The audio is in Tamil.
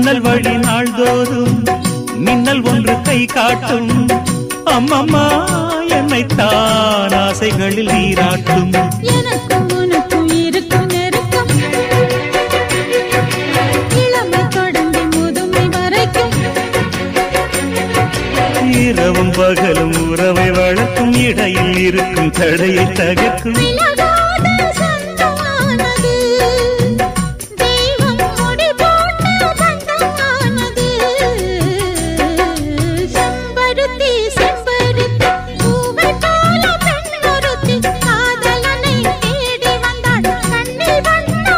ஜன்னல் வழி நாள்தோறும் மின்னல் ஒன்று கை காட்டும். அம்மம்மா என்னைத்தான் ஆசைகளில் நீராட்டும். எனக்கும் உனக்கும் இருக்கும் நெருக்கம் இளமை தொடங்கி முதுமை வரைக்கும். இரவும் பகலும் உறவை வளர்க்கும், இடையில் இருக்கும் தடையை தகர்க்கும்.